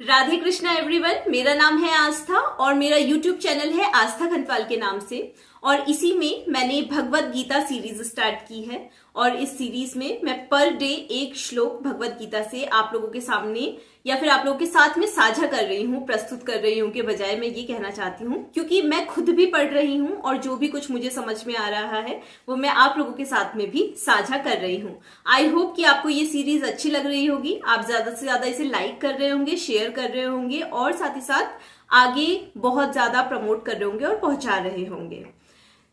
Radhe Krishna everyone. मेरा नाम है आस्था और मेरा यूट्यूब चैनल है आस्था खंतवाल के नाम से। और इसी में मैंने भगवत गीता सीरीज स्टार्ट की है और इस सीरीज में मैं पर डे एक श्लोक भगवत गीता से आप लोगों के सामने या फिर आप लोगों के साथ में साझा कर रही हूँ, प्रस्तुत कर रही हूँ के बजाय मैं ये कहना चाहती हूँ क्योंकि मैं खुद भी पढ़ रही हूँ और जो भी कुछ मुझे समझ में आ रहा है वो मैं आप लोगों के साथ में भी साझा कर रही हूँ। आई होप कि आपको ये सीरीज अच्छी लग रही होगी। आप ज्यादा से ज्यादा इसे लाइक कर रहे होंगे, शेयर कर रहे होंगे और साथ ही साथ आगे बहुत ज्यादा प्रमोट कर रहे होंगे और पहुंचा रहे होंगे।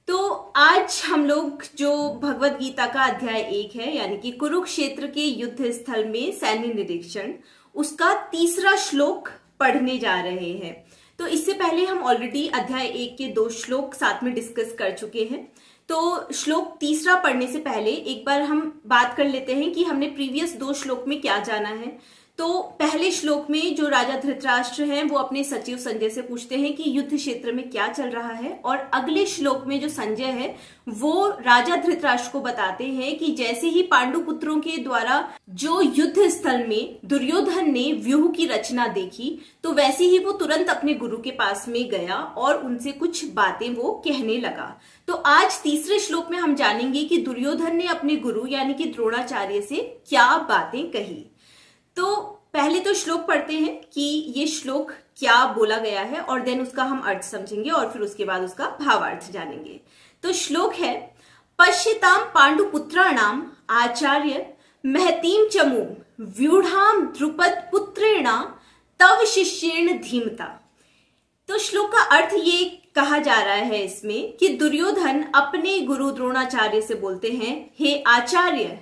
तो आज हम लोग जो भगवत गीता का अध्याय 1 है यानी कि कुरुक्षेत्र के युद्ध स्थल में सैन्य निरीक्षण, उसका तीसरा श्लोक पढ़ने जा रहे हैं। तो इससे पहले हम ऑलरेडी अध्याय 1 के 2 श्लोक साथ में डिस्कस कर चुके हैं। तो श्लोक तीसरा पढ़ने से पहले एक बार हम बात कर लेते हैं कि हमने प्रीवियस 2 श्लोक में क्या जाना है। तो पहले श्लोक में जो राजा धृतराष्ट्र हैं वो अपने सचिव संजय से पूछते हैं कि युद्ध क्षेत्र में क्या चल रहा है, और अगले श्लोक में जो संजय है वो राजा धृतराष्ट्र को बताते हैं कि जैसे ही पांडु पुत्रों के द्वारा जो युद्ध स्थल में दुर्योधन ने व्यूह की रचना देखी तो वैसे ही वो तुरंत अपने गुरु के पास में गया और उनसे कुछ बातें वो कहने लगा। तो आज तीसरे श्लोक में हम जानेंगे कि दुर्योधन ने अपने गुरु यानी कि द्रोणाचार्य से क्या बातें कही। तो पहले तो श्लोक पढ़ते हैं कि ये श्लोक क्या बोला गया है और देन उसका हम अर्थ समझेंगे और फिर उसके बाद उसका भावार्थ जानेंगे। तो श्लोक है, पश्यताम पांडुपुत्राणाम आचार्य महतीम चमू व्यूढ़ाम द्रुपद पुत्रेणा तव शिष्येण धीमता। तो श्लोक का अर्थ ये कहा जा रहा है इसमें कि दुर्योधन अपने गुरु द्रोणाचार्य से बोलते हैं, हे आचार्य,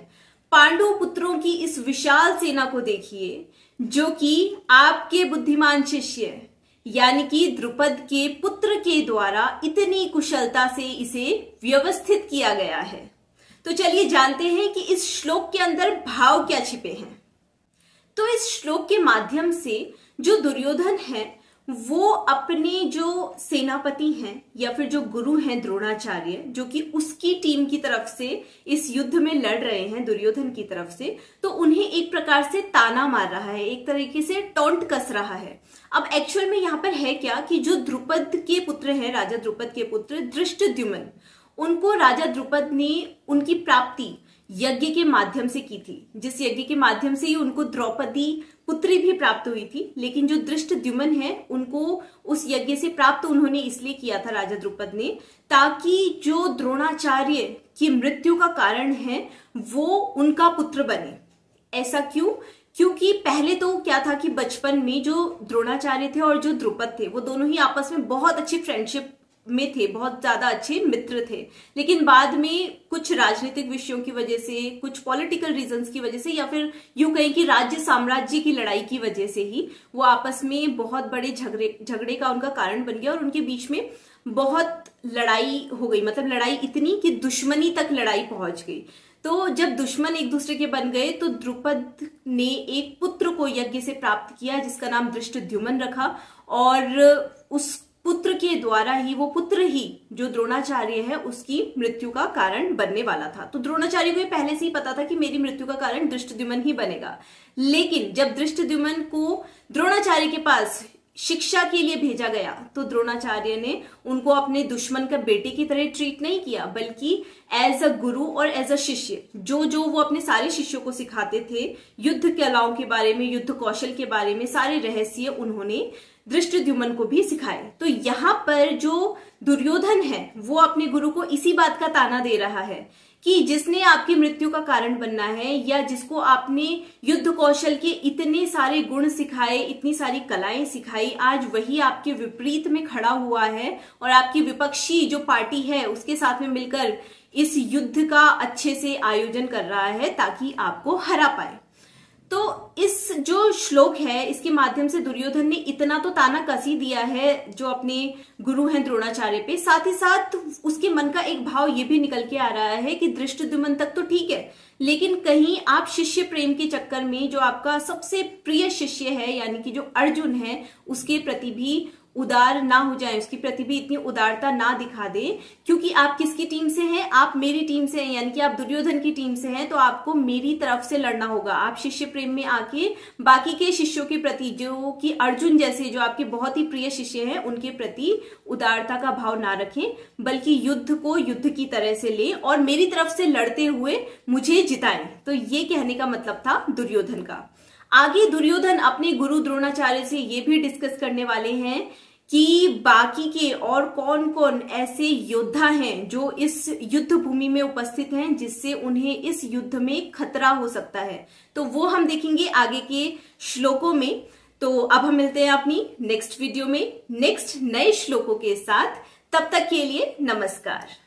पांडु पुत्रों की इस विशाल सेना को देखिए जो कि आपके बुद्धिमान शिष्य यानी कि द्रुपद के पुत्र के द्वारा इतनी कुशलता से इसे व्यवस्थित किया गया है। तो चलिए जानते हैं कि इस श्लोक के अंदर भाव क्या छिपे हैं। तो इस श्लोक के माध्यम से जो दुर्योधन है वो अपने जो सेनापति हैं या फिर जो गुरु हैं द्रोणाचार्य, जो कि उसकी टीम की तरफ से इस युद्ध में लड़ रहे हैं दुर्योधन की तरफ से, तो उन्हें एक प्रकार से ताना मार रहा है, एक तरीके से टॉन्ट कस रहा है। अब एक्चुअल में यहाँ पर है क्या कि जो द्रुपद के पुत्र हैं, राजा द्रुपद के पुत्र धृष्टद्युम्न, उनको राजा द्रुपद ने उनकी प्राप्ति यज्ञ के माध्यम से की थी, जिस यज्ञ के माध्यम से ही उनको द्रौपदी पुत्री भी प्राप्त हुई थी। लेकिन जो धृष्टद्युम्न है उनको उस यज्ञ से प्राप्त उन्होंने इसलिए किया था राजा द्रुपद ने, ताकि जो द्रोणाचार्य की मृत्यु का कारण है वो उनका पुत्र बने। ऐसा क्यों? क्योंकि पहले तो क्या था कि बचपन में जो द्रोणाचार्य थे और जो द्रुपद थे वो दोनों ही आपस में बहुत अच्छी फ्रेंडशिप में थे, बहुत ज्यादा अच्छे मित्र थे। लेकिन बाद में कुछ राजनीतिक विषयों की वजह से, कुछ पॉलिटिकल रीजंस की वजह से या फिर यूं कहें कि राज्य साम्राज्य की लड़ाई की वजह से ही वो आपस में बहुत बड़े झगड़े का उनका कारण बन गया और उनके बीच में बहुत लड़ाई हो गई। मतलब लड़ाई इतनी कि दुश्मनी तक लड़ाई पहुंच गई। तो जब दुश्मन एक दूसरे के बन गए तो द्रुपद ने एक पुत्र को यज्ञ से प्राप्त किया जिसका नाम धृष्टद्युम्न रखा, और उस पुत्र के द्वारा ही, वो पुत्र ही जो द्रोणाचार्य है उसकी मृत्यु का कारण बनने वाला था। तो द्रोणाचार्य को पहले से ही पता था कि मेरी मृत्यु का कारण धृष्टद्युम्न ही बनेगा। लेकिन जब धृष्टद्युम्न को द्रोणाचार्य के पास शिक्षा के लिए भेजा गया तो द्रोणाचार्य ने उनको अपने दुश्मन का बेटे की तरह ट्रीट नहीं किया, बल्कि एज अ गुरु और एज अ शिष्य जो वो अपने सारे शिष्यों को सिखाते थे, युद्ध कलाओं के बारे में, युद्ध कौशल के बारे में सारे रहस्य उन्होंने धृष्टद्युम्न को भी सिखाए। तो यहाँ पर जो दुर्योधन है वो अपने गुरु को इसी बात का ताना दे रहा है कि जिसने आपकी मृत्यु का कारण बनना है या जिसको आपने युद्ध कौशल के इतने सारे गुण सिखाए, इतनी सारी कलाएं सिखाई, आज वही आपके विपरीत में खड़ा हुआ है और आपकी विपक्षी जो पार्टी है उसके साथ में मिलकर इस युद्ध का अच्छे से आयोजन कर रहा है ताकि आपको हरा पाए। तो इस जो श्लोक है इसके माध्यम से दुर्योधन ने इतना तो ताना कस ही दिया है जो अपने गुरु हैं द्रोणाचार्य पे, साथ ही साथ उसके मन का एक भाव ये भी निकल के आ रहा है कि धृष्टद्युम्न तक तो ठीक है, लेकिन कहीं आप शिष्य प्रेम के चक्कर में जो आपका सबसे प्रिय शिष्य है यानी कि जो अर्जुन है उसके प्रति भी उदार ना हो जाए, उसके प्रति भी इतनी उदारता ना दिखा दे, क्योंकि आप किसकी टीम से हैं, आप मेरी टीम से हैं, यानी कि आप दुर्योधन की टीम से हैं, तो आपको मेरी तरफ से लड़ना होगा। आप शिष्य प्रेम में आके बाकी के शिष्यों के प्रति, जो कि अर्जुन जैसे जो आपके बहुत ही प्रिय शिष्य हैं, उनके प्रति उदारता का भाव ना रखें, बल्कि युद्ध को युद्ध की तरह से लें और मेरी तरफ से लड़ते हुए मुझे जिताएं। तो ये कहने का मतलब था दुर्योधन का। आगे दुर्योधन अपने गुरु द्रोणाचार्य से ये भी डिस्कस करने वाले हैं कि बाकी के और कौन कौन ऐसे योद्धा हैं जो इस युद्ध भूमि में उपस्थित हैं, जिससे उन्हें इस युद्ध में खतरा हो सकता है। तो वो हम देखेंगे आगे के श्लोकों में। तो अब हम मिलते हैं अपनी नेक्स्ट वीडियो में नेक्स्ट नए श्लोकों के साथ। तब तक के लिए नमस्कार।